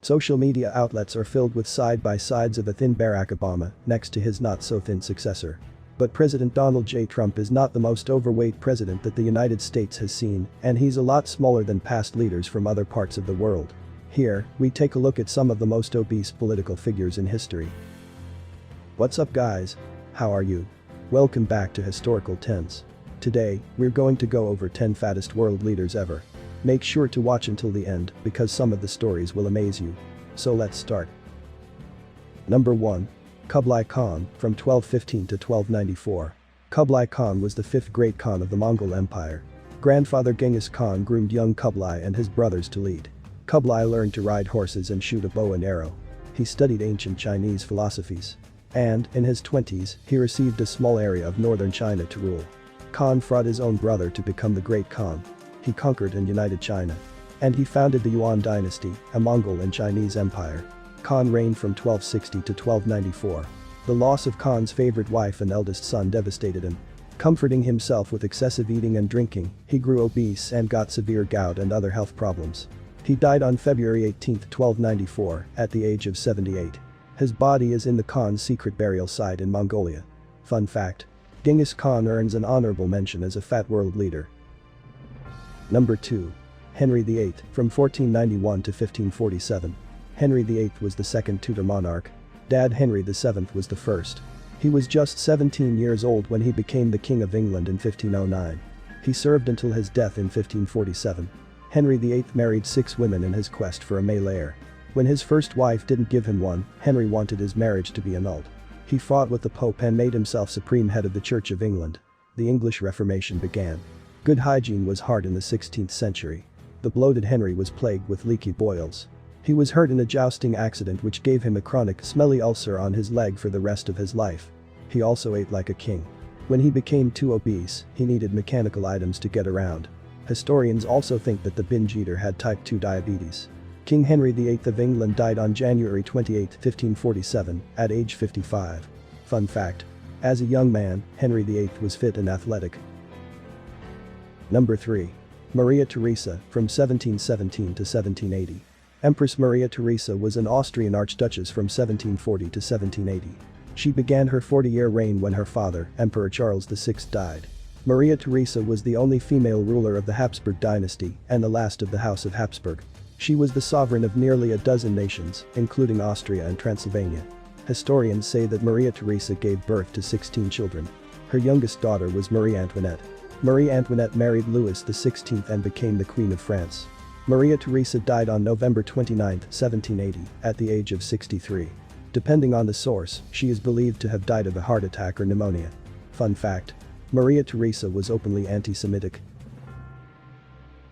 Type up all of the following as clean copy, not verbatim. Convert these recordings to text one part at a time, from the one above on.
Social media outlets are filled with side-by-sides of a thin Barack Obama next to his not-so-thin successor. But President Donald J. Trump is not the most overweight president that the United States has seen, and he's a lot smaller than past leaders from other parts of the world. Here, we take a look at some of the most obese political figures in history. What's up guys? How are you? Welcome back to Historical Tense. Today, we're going to go over 10 fattest world leaders ever. Make sure to watch until the end because some of the stories will amaze you. So let's start. Number 1. Kublai Khan, from 1215 to 1294. Kublai Khan was the fifth great Khan of the Mongol Empire. Grandfather Genghis Khan groomed young Kublai and his brothers to lead. Kublai learned to ride horses and shoot a bow and arrow. He studied ancient Chinese philosophies. And, in his 20s, he received a small area of northern China to rule. Khan fought his own brother to become the Great Khan. He conquered and united China. And he founded the Yuan dynasty, a Mongol and Chinese empire. Khan reigned from 1260 to 1294. The loss of Khan's favorite wife and eldest son devastated him. Comforting himself with excessive eating and drinking, he grew obese and got severe gout and other health problems. He died on February 18, 1294, at the age of 78. His body is in the Khan's secret burial site in Mongolia. Fun fact: Genghis Khan earns an honorable mention as a fat world leader. Number 2. Henry VIII, from 1491 to 1547. Henry VIII was the second Tudor monarch. Dad Henry VII was the first. He was just 17 years old when he became the King of England in 1509. He served until his death in 1547. Henry VIII married 6 women in his quest for a male heir. When his first wife didn't give him one, Henry wanted his marriage to be annulled. He fought with the Pope and made himself supreme head of the Church of England. The English Reformation began. Good hygiene was hard in the 16th century. The bloated Henry was plagued with leaky boils. He was hurt in a jousting accident which gave him a chronic smelly ulcer on his leg for the rest of his life. He also ate like a king. When he became too obese, he needed mechanical items to get around. Historians also think that the binge eater had type 2 diabetes. King Henry VIII of England died on January 28, 1547, at age 55. Fun fact: as a young man, Henry VIII was fit and athletic. Number 3. Maria Theresa, from 1717 to 1780. Empress Maria Theresa was an Austrian archduchess from 1740 to 1780. She began her 40-year reign when her father, Emperor Charles VI, died. Maria Theresa was the only female ruler of the Habsburg dynasty and the last of the House of Habsburg. She was the sovereign of nearly a dozen nations, including Austria and Transylvania. Historians say that Maria Theresa gave birth to 16 children. Her youngest daughter was Marie Antoinette. Marie Antoinette married Louis XVI and became the Queen of France. Maria Theresa died on November 29, 1780, at the age of 63. Depending on the source, she is believed to have died of a heart attack or pneumonia. Fun fact: Maria Theresa was openly anti-Semitic.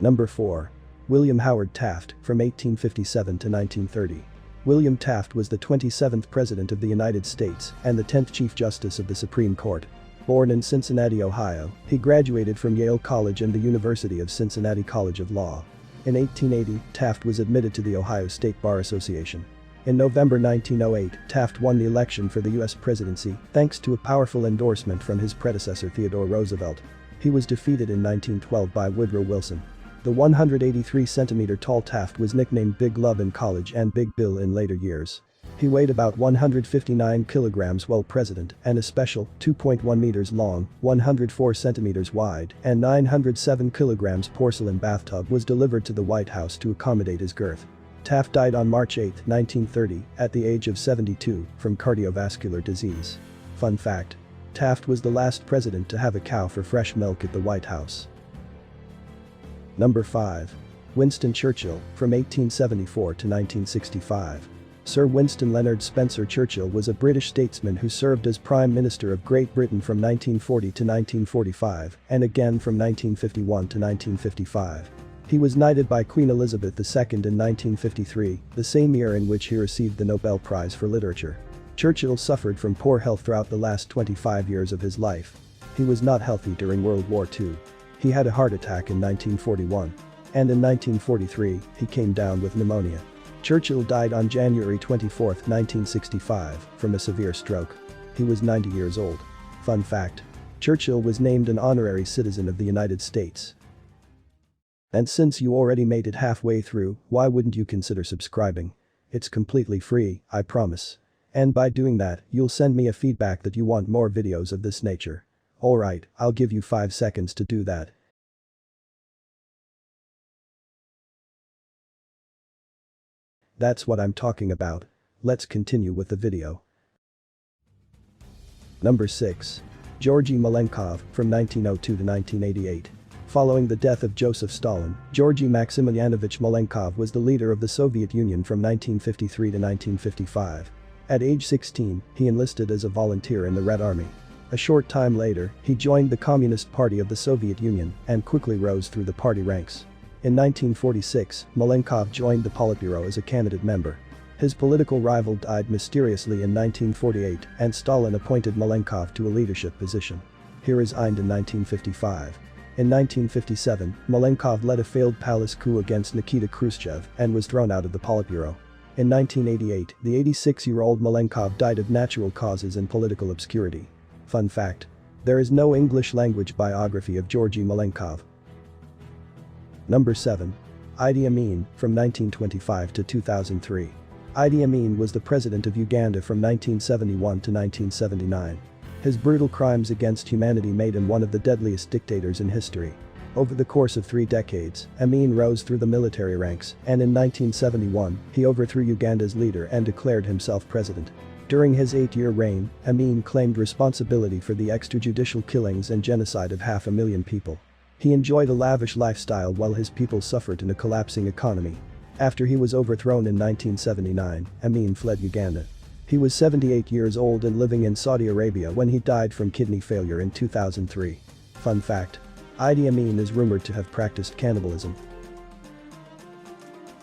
Number 4. William Howard Taft, from 1857 to 1930. William Taft was the 27th President of the United States and the 10th Chief Justice of the Supreme Court. Born in Cincinnati, Ohio, he graduated from Yale College and the University of Cincinnati College of Law. In 1880, Taft was admitted to the Ohio State Bar Association. In November 1908, Taft won the election for the U.S. presidency thanks to a powerful endorsement from his predecessor Theodore Roosevelt. He was defeated in 1912 by Woodrow Wilson. The 183-centimeter tall Taft was nicknamed Big Love in college and Big Bill in later years. He weighed about 159 kilograms while president, and a special, 2.1 meters long, 104 centimeters wide, and 907 kilograms porcelain bathtub was delivered to the White House to accommodate his girth. Taft died on March 8, 1930, at the age of 72, from cardiovascular disease. Fun fact: Taft was the last president to have a cow for fresh milk at the White House. Number 5. Winston Churchill, from 1874 to 1965. Sir Winston Leonard Spencer Churchill was a British statesman who served as Prime Minister of Great Britain from 1940 to 1945 and again from 1951 to 1955. He was knighted by Queen Elizabeth II in 1953, the same year in which he received the Nobel Prize for Literature. Churchill suffered from poor health throughout the last 25 years of his life. He was not healthy during World War II. He had a heart attack in 1941. And in 1943, he came down with pneumonia. Churchill died on January 24, 1965, from a severe stroke. He was 90 years old. Fun fact: Churchill was named an honorary citizen of the United States. And since you already made it halfway through, why wouldn't you consider subscribing? It's completely free, I promise. And by doing that, you'll send me a feedback that you want more videos of this nature. Alright, I'll give you 5 seconds to do that. That's what I'm talking about. Let's continue with the video. Number 6. Georgy Malenkov, from 1902 to 1988. Following the death of Joseph Stalin, Georgy Maximilianovich Malenkov was the leader of the Soviet Union from 1953 to 1955. At age 16, he enlisted as a volunteer in the Red Army. A short time later, he joined the Communist Party of the Soviet Union and quickly rose through the party ranks. In 1946, Malenkov joined the Politburo as a candidate member. His political rival died mysteriously in 1948 and Stalin appointed Malenkov to a leadership position. He resigned in 1955. In 1957, Malenkov led a failed palace coup against Nikita Khrushchev and was thrown out of the Politburo. In 1988, the 86-year-old Malenkov died of natural causes and political obscurity. Fun fact: there is no English-language biography of Georgy Malenkov. Number 7. Idi Amin, from 1925 to 2003. Idi Amin was the president of Uganda from 1971 to 1979. His brutal crimes against humanity made him one of the deadliest dictators in history. Over the course of 3 decades, Amin rose through the military ranks, and in 1971, he overthrew Uganda's leader and declared himself president. During his 8-year reign, Amin claimed responsibility for the extrajudicial killings and genocide of 500,000 people. He enjoyed a lavish lifestyle while his people suffered in a collapsing economy. After he was overthrown in 1979, Amin fled Uganda. He was 78 years old and living in Saudi Arabia when he died from kidney failure in 2003. Fun fact: Idi Amin is rumored to have practiced cannibalism.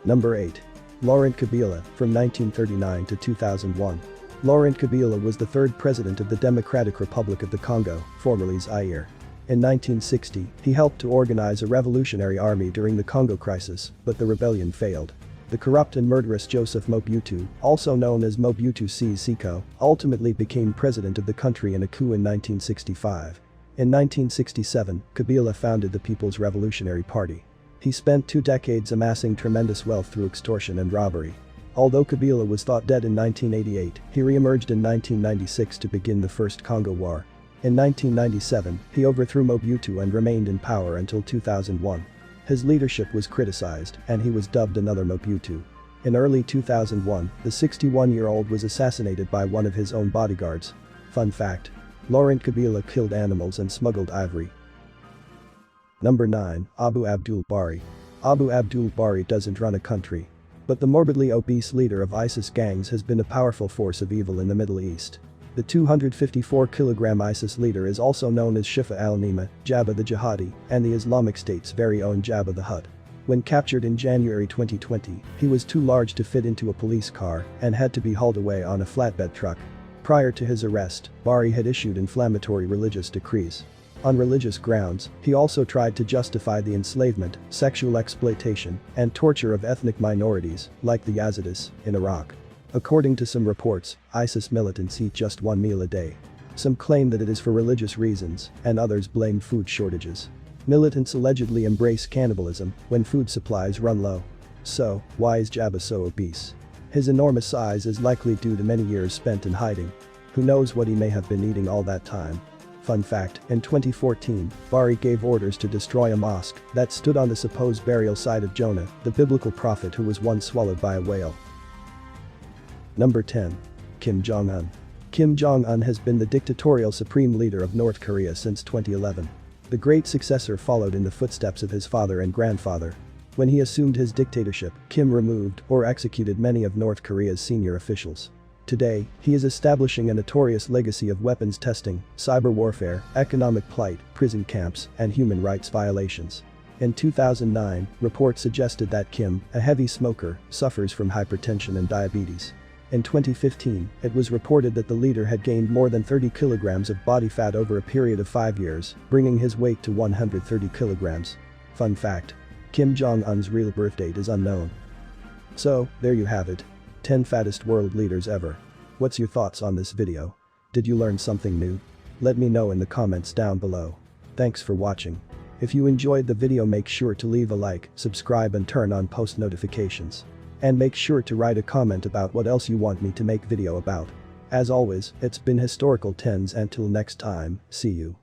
Number 8. Laurent Kabila, from 1939 to 2001. Laurent Kabila was the 3rd president of the Democratic Republic of the Congo, formerly Zaire. In 1960, he helped to organize a revolutionary army during the Congo crisis, but the rebellion failed. The corrupt and murderous Joseph Mobutu, also known as Mobutu Sese Seko, ultimately became president of the country in a coup in 1965. In 1967, Kabila founded the People's Revolutionary Party. He spent 2 decades amassing tremendous wealth through extortion and robbery. Although Kabila was thought dead in 1988, he re-emerged in 1996 to begin the First Congo War. In 1997, he overthrew Mobutu and remained in power until 2001. His leadership was criticized, and he was dubbed another Mobutu. In early 2001, the 61-year-old was assassinated by one of his own bodyguards. Fun fact: Laurent Kabila killed animals and smuggled ivory. Number 9. Abu Abdulbari. Abu Abdulbari doesn't run a country. But the morbidly obese leader of ISIS gangs has been a powerful force of evil in the Middle East. The 254-kilogram ISIS leader is also known as Shifa al-Nima, Jabba the Jihadi, and the Islamic State's very own Jabba the Hutt. When captured in January 2020, he was too large to fit into a police car and had to be hauled away on a flatbed truck. Prior to his arrest, Bari had issued inflammatory religious decrees. On religious grounds, he also tried to justify the enslavement, sexual exploitation, and torture of ethnic minorities, like the Yazidis, in Iraq. According to some reports, ISIS militants eat just 1 meal a day. Some claim that it is for religious reasons, and others blame food shortages. Militants allegedly embrace cannibalism when food supplies run low. So, why is Jabba so obese? His enormous size is likely due to many years spent in hiding. Who knows what he may have been eating all that time? Fun fact: in 2014, Bari gave orders to destroy a mosque that stood on the supposed burial site of Jonah, the biblical prophet who was once swallowed by a whale. Number 10. Kim Jong-un. Kim Jong-un has been the dictatorial supreme leader of North Korea since 2011. The great successor followed in the footsteps of his father and grandfather. When he assumed his dictatorship, Kim removed or executed many of North Korea's senior officials. Today, he is establishing a notorious legacy of weapons testing, cyber warfare, economic plight, prison camps, and human rights violations. In 2009, reports suggested that Kim, a heavy smoker, suffers from hypertension and diabetes. In 2015, it was reported that the leader had gained more than 30 kilograms of body fat over a period of 5 years, bringing his weight to 130 kilograms. Fun fact: Kim Jong-un's real birth date is unknown. So, there you have it. 10 fattest world leaders ever. What's your thoughts on this video? Did you learn something new? Let me know in the comments down below. Thanks for watching. If you enjoyed the video, make sure to leave a like, subscribe and turn on post notifications. And make sure to write a comment about what else you want me to make video about. As always, it's been Historical Tens, until next time, see you.